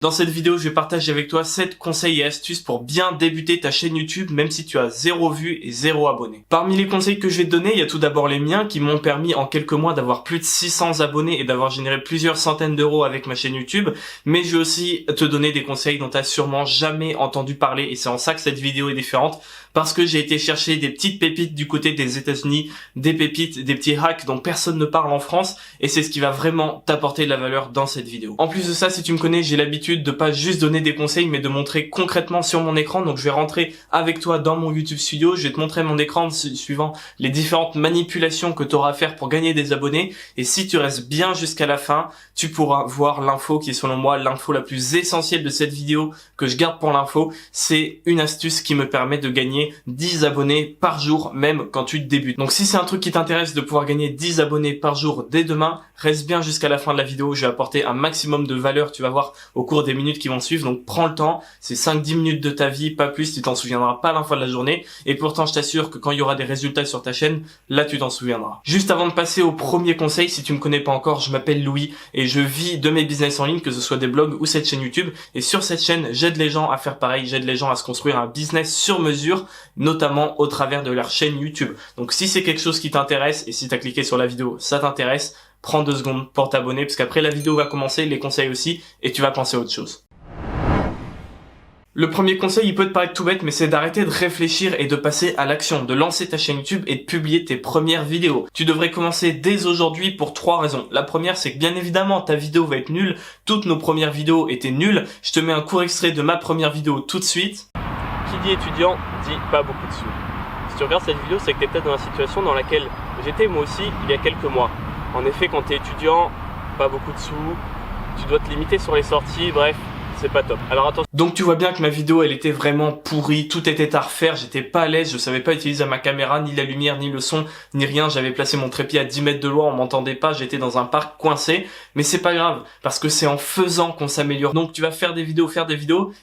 Dans cette vidéo, je vais partager avec toi 7 conseils et astuces pour bien débuter ta chaîne YouTube, même si tu as 0 vues et 0 abonnés. Parmi les conseils que je vais te donner, il y a tout d'abord les miens qui m'ont permis en quelques mois d'avoir plus de 600 abonnés et d'avoir généré plusieurs centaines d'euros avec ma chaîne YouTube. Mais je vais aussi te donner des conseils dont tu n'as sûrement jamais entendu parler et c'est en ça que cette vidéo est différente. Parce que j'ai été chercher des petites pépites du côté des États-Unis, des pépites, des petits hacks dont personne ne parle en France et c'est ce qui va vraiment t'apporter de la valeur dans cette vidéo. En plus de ça, si tu me connais, j'ai l'habitude de pas juste donner des conseils mais de montrer concrètement sur mon écran. Donc je vais rentrer avec toi dans mon YouTube Studio, je vais te montrer mon écran suivant les différentes manipulations que tu auras à faire pour gagner des abonnés et si tu restes bien jusqu'à la fin, tu pourras voir l'info qui est selon moi l'info la plus essentielle de cette vidéo que je garde pour l'info. C'est une astuce qui me permet de gagner 10 abonnés par jour, même quand tu débutes. Donc si c'est un truc qui t'intéresse de pouvoir gagner 10 abonnés par jour dès demain, reste bien jusqu'à la fin de la vidéo. Je vais apporter un maximum de valeur, tu vas voir au cours des minutes qui vont suivre. Donc prends le temps, c'est 5-10 minutes de ta vie, pas plus, tu t'en souviendras pas à la fin de la journée. Et pourtant, je t'assure que quand il y aura des résultats sur ta chaîne, là tu t'en souviendras. Juste avant de passer au premier conseil, si tu me connais pas encore, je m'appelle Louis et je vis de mes business en ligne, que ce soit des blogs ou cette chaîne YouTube. Et sur cette chaîne, j'aide les gens à faire pareil, j'aide les gens à se construire un business sur mesure, notamment au travers de leur chaîne YouTube. Donc si c'est quelque chose qui t'intéresse et si tu as cliqué sur la vidéo, ça t'intéresse, prends 2 secondes pour t'abonner parce qu'après la vidéo va commencer, les conseils aussi, et tu vas penser à autre chose. Le premier conseil, il peut te paraître tout bête, mais c'est d'arrêter de réfléchir et de passer à l'action, de lancer ta chaîne YouTube et de publier tes premières vidéos. Tu devrais commencer dès aujourd'hui pour 3 raisons. La première, c'est que bien évidemment, ta vidéo va être nulle. Toutes nos premières vidéos étaient nulles. Je te mets un court extrait de ma première vidéo tout de suite. Qui dit étudiant dit pas beaucoup de sous. Si tu regardes cette vidéo, c'est que tu es peut-être dans la situation dans laquelle j'étais moi aussi il y a quelques mois. En effet, quand tu es étudiant, pas beaucoup de sous, tu dois te limiter sur les sorties, bref, c'est pas top. Alors attention. Donc tu vois bien que ma vidéo elle était vraiment pourrie, tout était à refaire, j'étais pas à l'aise, je savais pas utiliser ma caméra, ni la lumière, ni le son, ni rien, j'avais placé mon trépied à 10 mètres de loin, on m'entendait pas, j'étais dans un parc coincé, mais c'est pas grave, parce que c'est en faisant qu'on s'améliore. Donc tu vas faire des vidéos,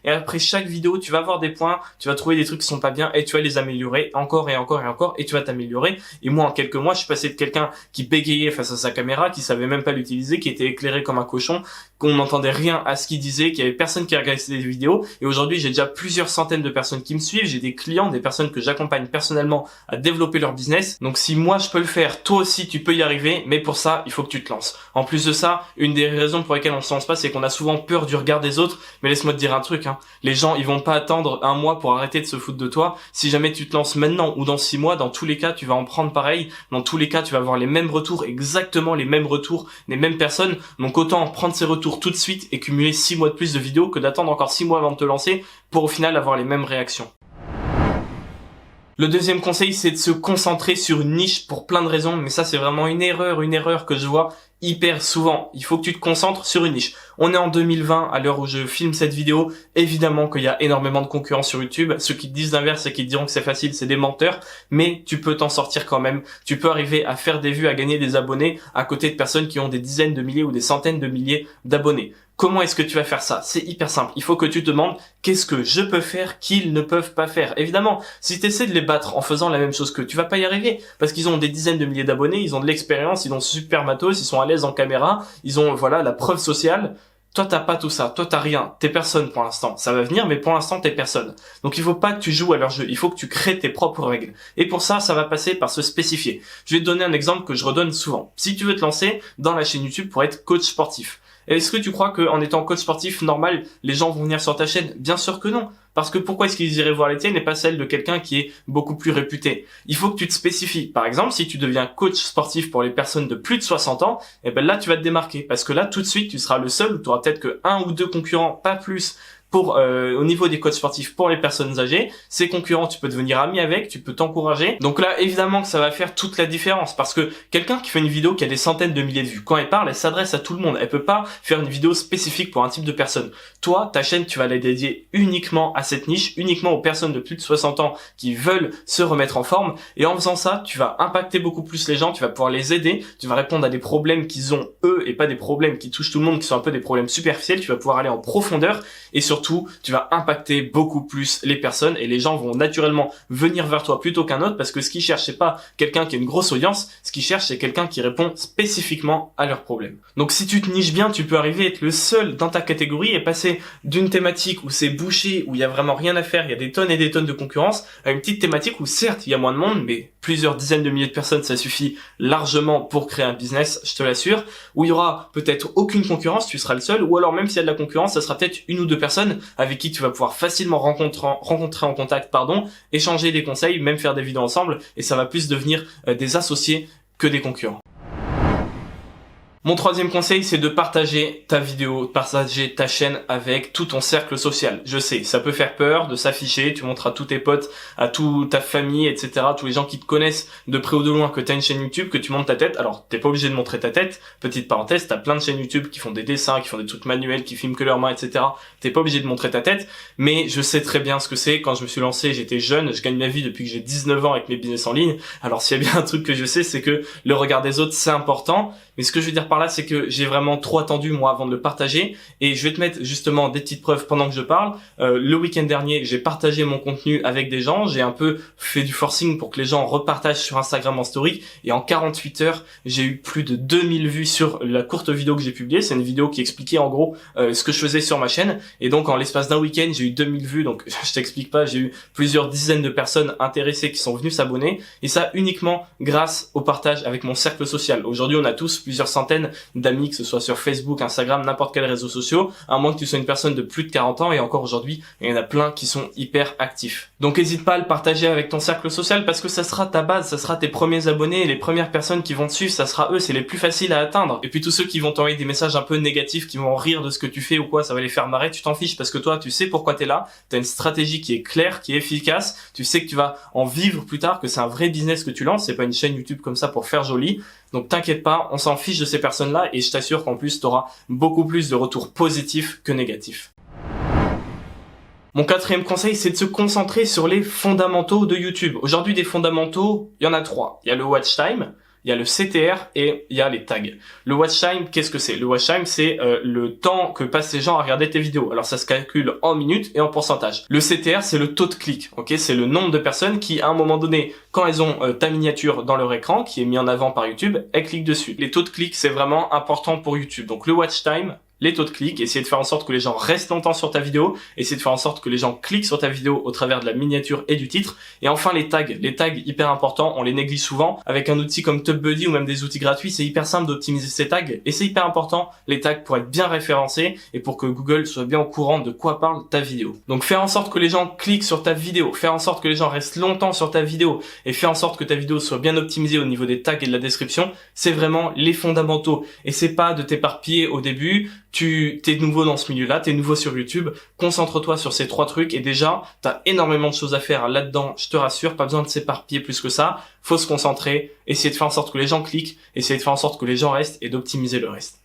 et après chaque vidéo, tu vas avoir des points, tu vas trouver des trucs qui sont pas bien, et tu vas les améliorer encore et encore et encore, et tu vas t'améliorer. Et moi en quelques mois, je suis passé de quelqu'un qui bégayait face à sa caméra, qui savait même pas l'utiliser, qui était éclairé comme un cochon, qu'on n'entendait rien à ce qu'il disait, qu'il y avait personne qui regardait des vidéos, et aujourd'hui j'ai déjà plusieurs centaines de personnes qui me suivent, j'ai des clients, des personnes que j'accompagne personnellement à développer leur business. Donc si moi je peux le faire, toi aussi tu peux y arriver, mais pour ça il faut que tu te lances. En plus de ça, une des raisons pour lesquelles on se lance pas, c'est qu'on a souvent peur du regard des autres, mais laisse-moi te dire un truc, les gens ils vont pas attendre un mois pour arrêter de se foutre de toi. Si jamais tu te lances maintenant ou dans 6 mois, dans tous les cas tu vas en prendre pareil, dans tous les cas tu vas avoir les mêmes retours, exactement les mêmes retours, les mêmes personnes, donc autant prendre ces retours tout de suite et cumuler 6 mois de plus de vidéos que d'attendre encore 6 mois avant de te lancer pour au final avoir les mêmes réactions. Le deuxième conseil, c'est de se concentrer sur une niche pour plein de raisons, mais ça c'est vraiment une erreur que je vois hyper souvent. Il faut que tu te concentres sur une niche. On est en 2020, à l'heure où je filme cette vidéo, évidemment qu'il y a énormément de concurrence sur YouTube. Ceux qui te disent l'inverse et qui te diront que c'est facile, c'est des menteurs, mais tu peux t'en sortir quand même. Tu peux arriver à faire des vues, à gagner des abonnés à côté de personnes qui ont des dizaines de milliers ou des centaines de milliers d'abonnés. Comment est-ce que tu vas faire ça? C'est hyper simple. Il faut que tu te demandes qu'est-ce que je peux faire qu'ils ne peuvent pas faire. Évidemment, si tu essaies de les battre en faisant la même chose qu'eux, tu vas pas y arriver parce qu'ils ont des dizaines de milliers d'abonnés, ils ont de l'expérience, ils ont super matos, ils sont à l'aise en caméra, ils ont la preuve sociale. Toi, t'as pas tout ça. Toi, t'as rien. T'es personne pour l'instant. Ça va venir, mais pour l'instant, t'es personne. Donc, il faut pas que tu joues à leur jeu. Il faut que tu crées tes propres règles. Et pour ça, ça va passer par se spécifier. Je vais te donner un exemple que je redonne souvent. Si tu veux te lancer dans la chaîne YouTube pour être coach sportif, est-ce que tu crois qu'en étant coach sportif normal, les gens vont venir sur ta chaîne? Bien sûr que non. Parce que pourquoi est-ce qu'ils iraient voir les tiennes et pas celles de quelqu'un qui est beaucoup plus réputé? Il faut que tu te spécifies. Par exemple, si tu deviens coach sportif pour les personnes de plus de 60 ans, eh ben là, tu vas te démarquer. Parce que là, tout de suite, tu seras le seul, ou tu auras peut-être que 1 ou 2 concurrents, pas plus, pour au niveau des coachs sportifs pour les personnes âgées. Ces concurrents, tu peux devenir ami avec, tu peux t'encourager. Donc là, évidemment que ça va faire toute la différence parce que quelqu'un qui fait une vidéo qui a des centaines de milliers de vues, quand elle parle, elle s'adresse à tout le monde. Elle peut pas faire une vidéo spécifique pour un type de personne. Toi, ta chaîne, tu vas la dédier uniquement à cette niche, uniquement aux personnes de plus de 60 ans qui veulent se remettre en forme. Et en faisant ça, tu vas impacter beaucoup plus les gens, tu vas pouvoir les aider, tu vas répondre à des problèmes qu'ils ont eux et pas des problèmes qui touchent tout le monde, qui sont un peu des problèmes superficiels. Tu vas pouvoir aller en profondeur et surtout surtout, tu vas impacter beaucoup plus les personnes et les gens vont naturellement venir vers toi plutôt qu'un autre parce que ce qu'ils cherchent, c'est pas quelqu'un qui a une grosse audience, ce qu'ils cherchent, c'est quelqu'un qui répond spécifiquement à leurs problèmes. Donc si tu te niches bien, tu peux arriver à être le seul dans ta catégorie et passer d'une thématique où c'est bouché, où il y a vraiment rien à faire, il y a des tonnes et des tonnes de concurrence, à une petite thématique où certes, il y a moins de monde, mais plusieurs dizaines de milliers de personnes, ça suffit largement pour créer un business, je te l'assure, où il y aura peut-être aucune concurrence, tu seras le seul, ou alors même s'il y a de la concurrence, ça sera peut-être une ou deux personnes avec qui tu vas pouvoir facilement rencontrer en contact, échanger des conseils, même faire des vidéos ensemble, et ça va plus devenir des associés que des concurrents. Mon troisième conseil, c'est de partager ta vidéo, de partager ta chaîne avec tout ton cercle social. Je sais, ça peut faire peur de s'afficher, tu montres à tous tes potes, à toute ta famille, etc., tous les gens qui te connaissent de près ou de loin que tu as une chaîne YouTube, que tu montes ta tête. Alors, t'es pas obligé de montrer ta tête. Petite parenthèse, t'as plein de chaînes YouTube qui font des dessins, qui font des trucs manuels, qui filment que leurs mains, etc. T'es pas obligé de montrer ta tête, mais je sais très bien ce que c'est. Quand je me suis lancé, j'étais jeune, je gagne ma vie depuis que j'ai 19 ans avec mes business en ligne. Alors, s'il y a bien un truc que je sais, c'est que le regard des autres, c'est important. Mais ce que je veux dire par là, c'est que j'ai vraiment trop attendu, moi, avant de le partager. Et je vais te mettre justement des petites preuves pendant que je parle. Le week-end dernier, j'ai partagé mon contenu avec des gens. J'ai un peu fait du forcing pour que les gens repartagent sur Instagram en story. Et en 48 heures, j'ai eu plus de 2000 vues sur la courte vidéo que j'ai publiée. C'est une vidéo qui expliquait en gros ce que je faisais sur ma chaîne. Et donc, en l'espace d'un week-end, j'ai eu 2000 vues. Donc, je t'explique pas, j'ai eu plusieurs dizaines de personnes intéressées qui sont venues s'abonner. Et ça uniquement grâce au partage avec mon cercle social. Aujourd'hui, on a tous plusieurs centaines d'amis, que ce soit sur Facebook, Instagram, n'importe quel réseau social, à moins que tu sois une personne de plus de 40 ans, et encore aujourd'hui, il y en a plein qui sont hyper actifs. Donc n'hésite pas à le partager avec ton cercle social, parce que ça sera ta base, ça sera tes premiers abonnés, et les premières personnes qui vont te suivre, ça sera eux, c'est les plus faciles à atteindre. Et puis tous ceux qui vont t'envoyer des messages un peu négatifs, qui vont rire de ce que tu fais ou quoi, ça va les faire marrer, tu t'en fiches, parce que toi, tu sais pourquoi t'es là, t'as une stratégie qui est claire, qui est efficace, tu sais que tu vas en vivre plus tard, que c'est un vrai business que tu lances, c'est pas une chaîne YouTube comme ça pour faire joli. Donc t'inquiète pas, on s'en fiche de ces personnes-là et je t'assure qu'en plus tu auras beaucoup plus de retours positifs que négatifs. Mon quatrième conseil, c'est de se concentrer sur les fondamentaux de YouTube. Aujourd'hui, des fondamentaux, il y en a 3. Il y a le watch time, il y a le CTR et il y a les tags. Le watch time, qu'est-ce que c'est? Le watch time, c'est le temps que passent les gens à regarder tes vidéos. Alors ça se calcule en minutes et en pourcentage. Le CTR, c'est le taux de clic. Ok, c'est le nombre de personnes qui, à un moment donné, quand elles ont ta miniature dans leur écran, qui est mis en avant par YouTube, elles cliquent dessus. Les taux de clic, c'est vraiment important pour YouTube. Donc le watch time, les taux de clic, essayer de faire en sorte que les gens restent longtemps sur ta vidéo, essayer de faire en sorte que les gens cliquent sur ta vidéo au travers de la miniature et du titre. Et enfin les tags hyper importants, on les néglige souvent. Avec un outil comme TubBuddy ou même des outils gratuits, c'est hyper simple d'optimiser ces tags et c'est hyper important les tags pour être bien référencés et pour que Google soit bien au courant de quoi parle ta vidéo. Donc faire en sorte que les gens cliquent sur ta vidéo, faire en sorte que les gens restent longtemps sur ta vidéo et faire en sorte que ta vidéo soit bien optimisée au niveau des tags et de la description, c'est vraiment les fondamentaux. Et c'est pas de t'éparpiller au début. T'es nouveau dans ce milieu-là, t'es nouveau sur YouTube, concentre-toi sur ces 3 trucs et déjà, t'as énormément de choses à faire là-dedans, je te rassure, pas besoin de s'éparpiller plus que ça, faut se concentrer, essayer de faire en sorte que les gens cliquent, essayer de faire en sorte que les gens restent et d'optimiser le reste.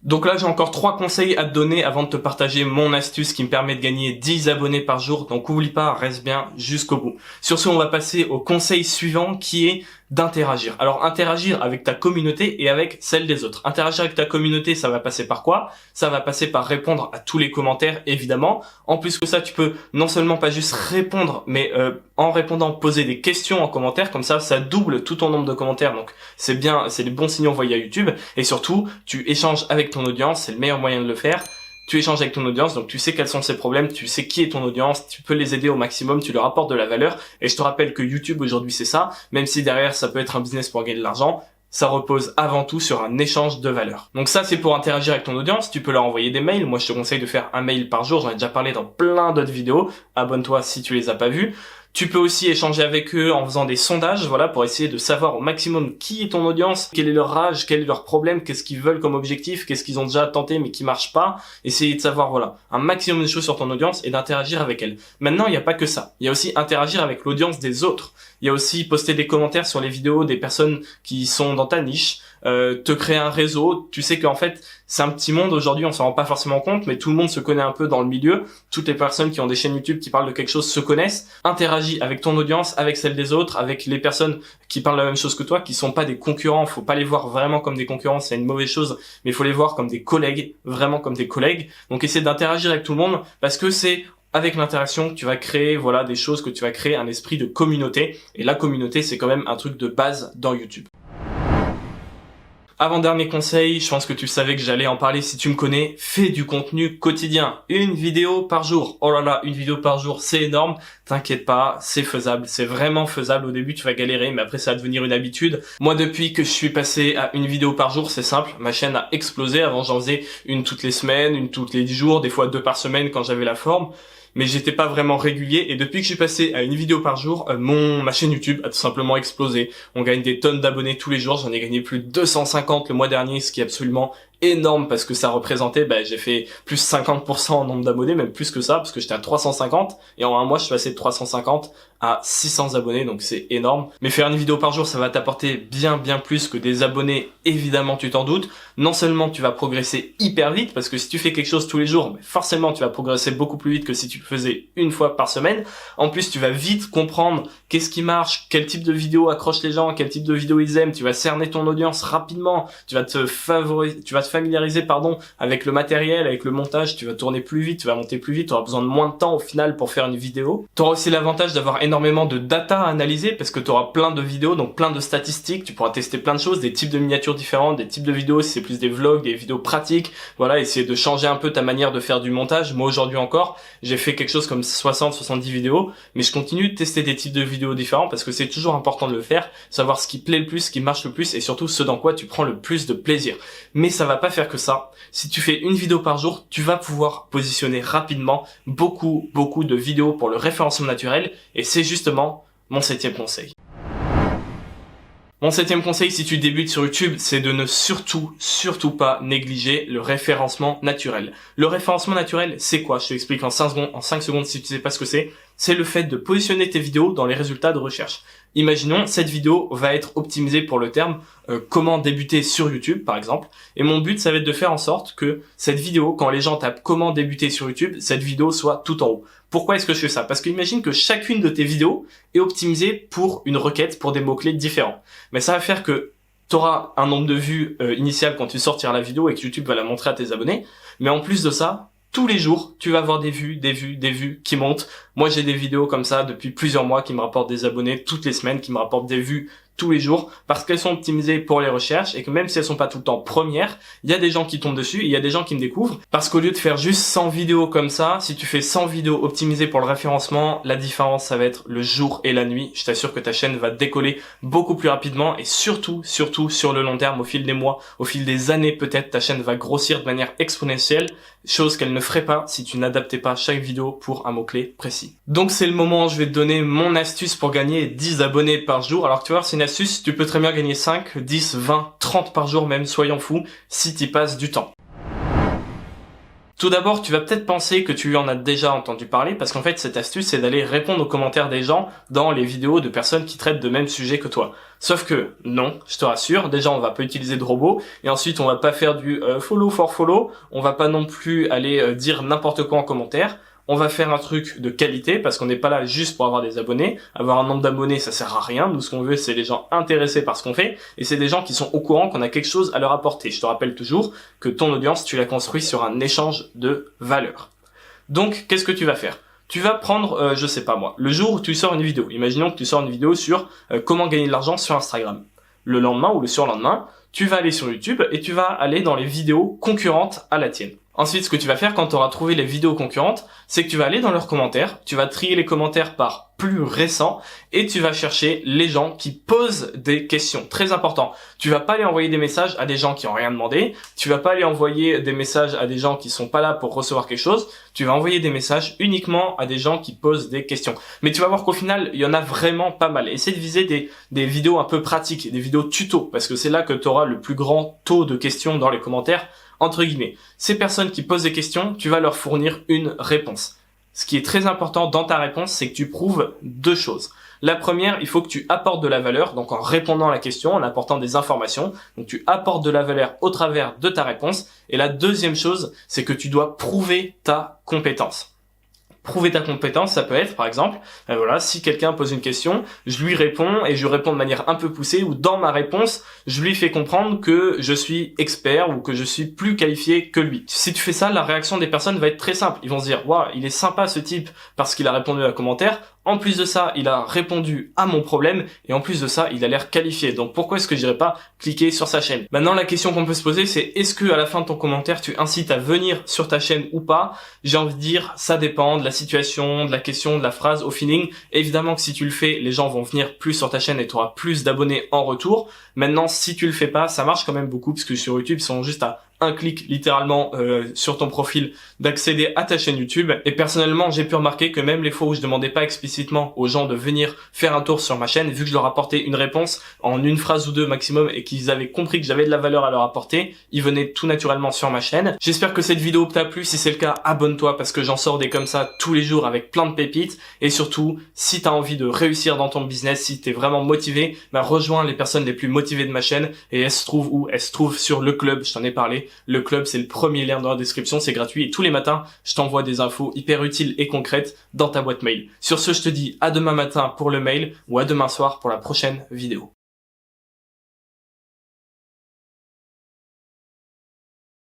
Donc là, j'ai encore 3 conseils à te donner avant de te partager mon astuce qui me permet de gagner 10 abonnés par jour. Donc oublie pas, reste bien jusqu'au bout. Sur ce, on va passer au conseil suivant qui est d'interagir. Alors interagir avec ta communauté et avec celle des autres. Interagir avec ta communauté, ça va passer par quoi? Ça va passer par répondre à tous les commentaires, évidemment. En plus que ça, tu peux non seulement pas juste répondre, mais en répondant, poser des questions en commentaire. Comme ça double tout ton nombre de commentaires. Donc c'est bien, c'est des bons signaux envoyés à YouTube. Et surtout, tu échanges avec ton audience, c'est le meilleur moyen de le faire. Tu échanges avec ton audience, donc tu sais quels sont ses problèmes, tu sais qui est ton audience, tu peux les aider au maximum, tu leur apportes de la valeur. Et je te rappelle que YouTube aujourd'hui c'est ça, même si derrière ça peut être un business pour gagner de l'argent, ça repose avant tout sur un échange de valeur. Donc ça c'est pour interagir avec ton audience, tu peux leur envoyer des mails. Moi je te conseille de faire un mail par jour, j'en ai déjà parlé dans plein d'autres vidéos, abonne-toi si tu les as pas vues. Tu peux aussi échanger avec eux en faisant des sondages, voilà, pour essayer de savoir au maximum qui est ton audience, quel est leur âge, quel est leur problème, qu'est-ce qu'ils veulent comme objectif, qu'est-ce qu'ils ont déjà tenté mais qui marche pas. Essayer de savoir, voilà, un maximum de choses sur ton audience et d'interagir avec elle. Maintenant, il n'y a pas que ça. Il y a aussi interagir avec l'audience des autres. Il y a aussi poster des commentaires sur les vidéos des personnes qui sont dans ta niche. te créer un réseau. Tu sais qu'en fait, c'est un petit monde aujourd'hui, on s'en rend pas forcément compte, mais tout le monde se connaît un peu dans le milieu. Toutes les personnes qui ont des chaînes YouTube qui parlent de quelque chose se connaissent. Interagis avec ton audience, avec celle des autres, avec les personnes qui parlent la même chose que toi, qui sont pas des concurrents. Faut pas les voir vraiment comme des concurrents, c'est une mauvaise chose, mais il faut les voir comme des collègues, vraiment comme des collègues. Donc essaie d'interagir avec tout le monde, parce que c'est avec l'interaction que tu vas créer, voilà, des choses, que tu vas créer un esprit de communauté. Et la communauté, c'est quand même un truc de base dans YouTube. Avant-dernier conseil, je pense que tu savais que j'allais en parler si tu me connais, fais du contenu quotidien. Une vidéo par jour. Oh là là, une vidéo par jour, c'est énorme. T'inquiète pas, c'est faisable. C'est vraiment faisable. Au début, tu vas galérer, mais après, ça va devenir une habitude. Moi, depuis que je suis passé à une vidéo par jour, c'est simple. Ma chaîne a explosé. Avant, j'en faisais une toutes les semaines, une toutes les 10 jours, des fois 2 par semaine quand j'avais la forme. Mais j'étais pas vraiment régulier, et depuis que je suis passé à une vidéo par jour, ma chaîne YouTube a tout simplement explosé. On gagne des tonnes d'abonnés tous les jours, j'en ai gagné plus de 250 le mois dernier, ce qui est absolument énorme parce que ça représentait, j'ai fait plus 50% en nombre d'abonnés, même plus que ça, parce que j'étais à 350, et en un mois je suis passé de 350 à 600 abonnés, donc c'est énorme. Mais faire une vidéo par jour, ça va t'apporter bien plus que des abonnés, évidemment, tu t'en doutes. Non seulement tu vas progresser hyper vite, parce que si tu fais quelque chose tous les jours, forcément tu vas progresser beaucoup plus vite que si tu le faisais une fois par semaine. En plus, tu vas vite comprendre qu'est-ce qui marche, quel type de vidéo accroche les gens, quel type de vidéo ils aiment, tu vas cerner ton audience rapidement, tu vas te familiariser avec le matériel, avec le montage, tu vas tourner plus vite, tu vas monter plus vite, tu auras besoin de moins de temps au final pour faire une vidéo. Tu auras aussi l'avantage d'avoir énormément de data à analyser parce que tu auras plein de vidéos, donc plein de statistiques, tu pourras tester plein de choses, des types de miniatures différents, des types de vidéos si c'est plus des vlogs, des vidéos pratiques, voilà, essayer de changer un peu ta manière de faire du montage. Moi aujourd'hui encore, j'ai fait quelque chose comme 60-70 vidéos, mais je continue de tester des types de vidéos différents parce que c'est toujours important de le faire, savoir ce qui plaît le plus, ce qui marche le plus et surtout ce dans quoi tu prends le plus de plaisir. Mais ça va pas faire que ça. Si tu fais une vidéo par jour, tu vas pouvoir positionner rapidement beaucoup de vidéos pour le référencement naturel, et c'est justement mon 7e conseil. Mon 7e conseil, si tu débutes sur YouTube, c'est de ne surtout pas négliger le référencement naturel. Le référencement naturel, c'est quoi? Je t'explique en 5 secondes si tu sais pas ce que c'est. C'est le fait de positionner tes vidéos dans les résultats de recherche. Imaginons, cette vidéo va être optimisée pour le terme comment débuter sur YouTube, par exemple. Et mon but, ça va être de faire en sorte que cette vidéo, quand les gens tapent comment débuter sur YouTube, cette vidéo soit tout en haut. Pourquoi est-ce que je fais ça? Parce que imagine que chacune de tes vidéos est optimisée pour une requête, pour des mots-clés différents. Mais ça va faire que tu auras un nombre de vues initial quand tu sortiras la vidéo et que YouTube va la montrer à tes abonnés. Mais en plus de ça, tous les jours, tu vas avoir des vues qui montent. Moi, j'ai des vidéos comme ça depuis plusieurs mois qui me rapportent des abonnés toutes les semaines, qui me rapportent des vues tous les jours parce qu'elles sont optimisées pour les recherches et que même si elles sont pas tout le temps premières, il y a des gens qui tombent dessus et il y a des gens qui me découvrent parce qu'au lieu de faire juste 100 vidéos comme ça, si tu fais 100 vidéos optimisées pour le référencement, la différence ça va être le jour et la nuit. Je t'assure que ta chaîne va décoller beaucoup plus rapidement et surtout sur le long terme, au fil des mois, au fil des années peut-être, ta chaîne va grossir de manière exponentielle, chose qu'elle ne ferait pas si tu n'adaptais pas chaque vidéo pour un mot-clé précis. Donc c'est le moment où je vais te donner mon astuce pour gagner 10 abonnés par jour. Alors tu vois, c'est une astuce, tu peux très bien gagner 5, 10, 20, 30 par jour même, soyons fous, si tu y passes du temps. Tout d'abord, tu vas peut-être penser que tu en as déjà entendu parler parce qu'en fait, cette astuce, c'est d'aller répondre aux commentaires des gens dans les vidéos de personnes qui traitent de même sujet que toi. Sauf que non, je te rassure, déjà on va pas utiliser de robots et ensuite on va pas faire du follow for follow, on va pas non plus aller dire n'importe quoi en commentaire. On va faire un truc de qualité parce qu'on n'est pas là juste pour avoir des abonnés. Avoir un nombre d'abonnés, ça sert à rien. Nous, ce qu'on veut, c'est les gens intéressés par ce qu'on fait et c'est des gens qui sont au courant qu'on a quelque chose à leur apporter. Je te rappelle toujours que ton audience, tu la construis sur un échange de valeurs. Donc, qu'est-ce que tu vas faire? Tu vas prendre, je sais pas moi, le jour où tu sors une vidéo. Imaginons que tu sors une vidéo sur comment gagner de l'argent sur Instagram. Le lendemain ou le surlendemain, tu vas aller sur YouTube et tu vas aller dans les vidéos concurrentes à la tienne. Ensuite, ce que tu vas faire quand tu auras trouvé les vidéos concurrentes, c'est que tu vas aller dans leurs commentaires, tu vas trier les commentaires par plus récents et tu vas chercher les gens qui posent des questions. Très important. Tu vas pas aller envoyer des messages à des gens qui ont rien demandé, tu vas pas aller envoyer des messages à des gens qui sont pas là pour recevoir quelque chose, tu vas envoyer des messages uniquement à des gens qui posent des questions. Mais tu vas voir qu'au final, il y en a vraiment pas mal. Essaie de viser des vidéos un peu pratiques, des vidéos tuto, parce que c'est là que tu auras le plus grand taux de questions dans les commentaires. Entre guillemets, ces personnes qui posent des questions, tu vas leur fournir une réponse. ce qui est très important dans ta réponse, c'est que tu prouves deux choses. La première, il faut que tu apportes de la valeur, donc en répondant à la question, en apportant des informations. Donc tu apportes de la valeur au travers de ta réponse. Et la deuxième chose, c'est que tu dois prouver ta compétence. Prouver ta compétence, ça peut être, par exemple, voilà, si quelqu'un pose une question, je lui réponds et je lui réponds de manière un peu poussée, ou dans ma réponse, je lui fais comprendre que je suis expert ou que je suis plus qualifié que lui. Si tu fais ça, la réaction des personnes va être très simple. Ils vont se dire, waouh, il est sympa ce type parce qu'il a répondu à un commentaire. En plus de ça, il a répondu à mon problème et en plus de ça, il a l'air qualifié. Donc pourquoi est-ce que j'irais pas cliquer sur sa chaîne? Maintenant, la question qu'on peut se poser, c'est est-ce que à la fin de ton commentaire, tu incites à venir sur ta chaîne ou pas? J'ai envie de dire, ça dépend de la situation, de la question, de la phrase, au feeling. Évidemment que si tu le fais, les gens vont venir plus sur ta chaîne et tu auras plus d'abonnés en retour. Maintenant, si tu le fais pas, ça marche quand même beaucoup parce que sur YouTube, ils sont juste à un clic littéralement sur ton profil d'accéder à ta chaîne YouTube. Et personnellement, j'ai pu remarquer que même les fois où je demandais pas explicitement aux gens de venir faire un tour sur ma chaîne, vu que je leur apportais une réponse en une phrase ou deux maximum et qu'ils avaient compris que j'avais de la valeur à leur apporter, ils venaient tout naturellement sur ma chaîne. J'espère que cette vidéo t'a plu. Si c'est le cas, abonne-toi parce que j'en sors des comme ça tous les jours avec plein de pépites. Et surtout, si t'as envie de réussir dans ton business, si t'es vraiment motivé, rejoins les personnes les plus motivées de ma chaîne. Et elles se trouvent où? Elles se trouvent sur le club, je t'en ai parlé. Le club, c'est le premier lien dans la description, c'est gratuit et tous les matins, je t'envoie des infos hyper utiles et concrètes dans ta boîte mail. Sur ce, je te dis à demain matin pour le mail ou à demain soir pour la prochaine vidéo.